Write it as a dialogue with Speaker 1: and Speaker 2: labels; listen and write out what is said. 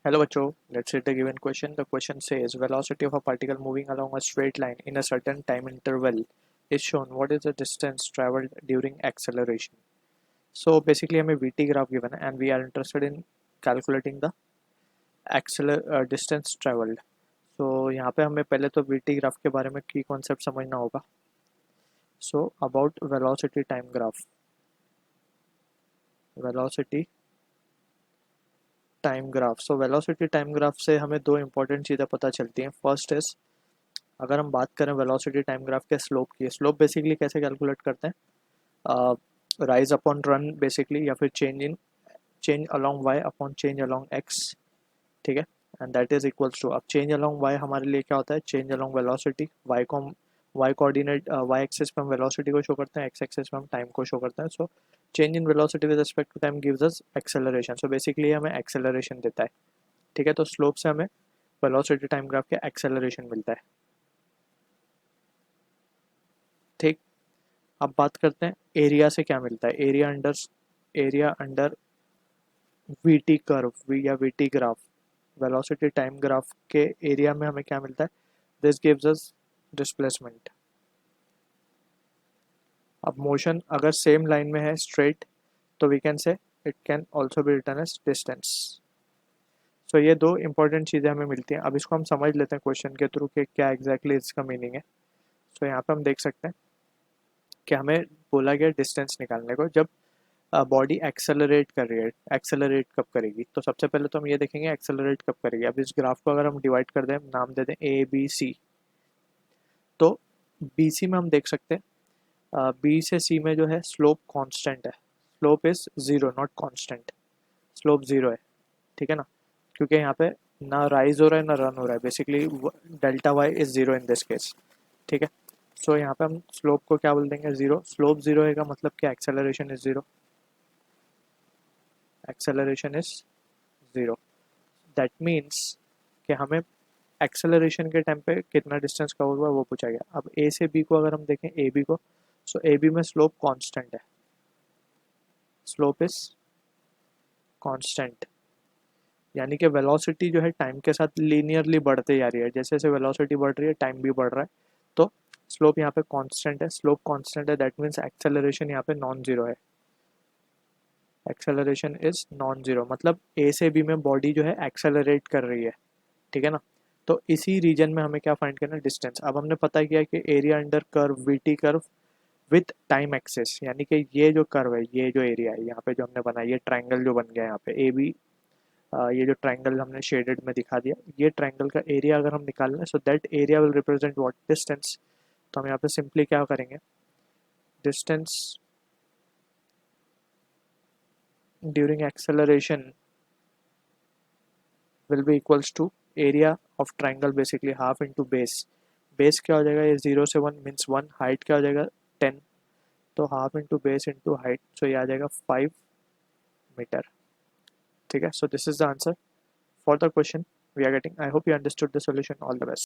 Speaker 1: Hello बच्चों, let's read the given question. The question says velocity of a particle moving along a straight line in a certain time interval is shown. What is the distance traveled during acceleration? So basically हमें vt graph given है and we are interested in calculating the distance traveled. So यहाँ पे हमें पहले तो vt graph के बारे में key concept समझना होगा. So about velocity time graph. Velocity time graph. So velocity time graph से हमें दो इंपॉर्टेंट चीज़ें पता चलती हैं. फर्स्ट इज, अगर हम बात करें वेलोसिटी टाइम ग्राफ के स्लोप की, स्लोप बेसिकली कैसे कैलकुलेट करते हैं, राइज अपॉन रन बेसिकली, या फिर change along Y upon change along X. ठीक है, and that is equals to, अब चेंज अलॉन्ग वाई हमारे लिए क्या होता है, चेंज अलॉन्ग वेलोसिटी. वाई को हम वाई कोऑर्डिनेट वाई एक्सिस पे हम वेलोसिटी को शो करते हैं, एक्स एक्सिस पे हम टाइम को शो करते हैं. So change in velocity with respect to time gives us acceleration. So basically हमें एक्सेलरेशन देता है. ठीक है, तो स्लोप से हमें वेलोसिटी टाइम ग्राफ के एक्सेलरेशन मिलता है. ठीक, अब बात करते हैं एरिया से क्या मिलता है. एरिया अंडर वीटी कर्व या VT graph, velocity time graph के एरिया में हमें क्या मिलता है, दिस गिव्स अस डिस्प्लेसमेंट. अब मोशन अगर सेम लाइन में है स्ट्रेट, तो we can say it can also be written as distance. So ये दो इंपॉर्टेंट चीज़ें हमें मिलती हैं. अब इसको हम समझ लेते हैं क्वेश्चन के थ्रू कि क्या एग्जैक्टली इसका मीनिंग है. सो यहाँ पे हम देख सकते हैं कि हमें बोला गया डिस्टेंस निकालने को. जब बॉडी एक्सेलरेट कर रही है, एक्सेलरेट कब करेगी, तो सबसे पहले तो हम ये देखेंगे एक्सेलरेट कब करेगी. अब इस ग्राफ को अगर हम डिवाइड कर दें, नाम दे दें ए बी सी, तो बी सी में हम देख सकते हैं बी से सी में जो है स्लोप कांस्टेंट है. Slope is zero, not constant. Slope zero है. ठीक है ना, क्योंकि यहाँ पे ना राइज हो रहा है ना रन हो रहा है. Basically delta Y is zero in this case. ठीक है, सो यहाँ पे हम स्लोप को क्या बोल देंगे, ज़ीरो. स्लोप ज़ीरो है का मतलब क्या, acceleration is zero. Acceleration is zero. That means कि हमें एक्सेलरेशन के टाइम पे कितना डिस्टेंस कवर हुआ वो पूछा गया. अब ए से बी को अगर हम देखें, ए बी को, सो ए बी में स्लोप कांस्टेंट है. स्लोप इज कांस्टेंट, यानी कि वेलोसिटी जो है टाइम के साथ लीनियरली बढ़ते जा रही है. जैसे जैसे वेलोसिटी बढ़ रही है टाइम भी बढ़ रहा है. तो स्लोप यहाँ पे कांस्टेंट है. स्लोप कांस्टेंट है, दैट मीन्स एक्सेलरेशन यहाँ पे नॉन जीरो है. एक्सेलरेशन इज नॉन जीरो, मतलब ए से बी में बॉडी जो है एक्सेलरेट कर रही है. ठीक है ना, तो इसी रीजन में हमें क्या फाइंड करना है, डिस्टेंस. अब हमने पता किया कि area under curve VT curve with time axis, यानी कि ये जो कर्व है, ये जो एरिया है यहाँ पे जो हमने बनाया, ये ट्राइंगल जो बन गया यहाँ पे ए बी, ये जो ट्राइंगल हमने शेडेड में दिखा दिया, ये ट्राइंगल का एरिया अगर हम निकाल लें, so that area will represent what, distance. तो हम यहाँ पे सिंपली क्या करेंगे, distance during acceleration will be equals to area of triangle, basically half into base. Base क्या हो जाएगा, ये 0 से 1 मीन्स 1. हाइट क्या हो जाएगा 10, तो half into base into height, so ये आ जाएगा 5 मीटर. ठीक है, so this is the answer for the question we are getting. I hope you understood the solution. All the best.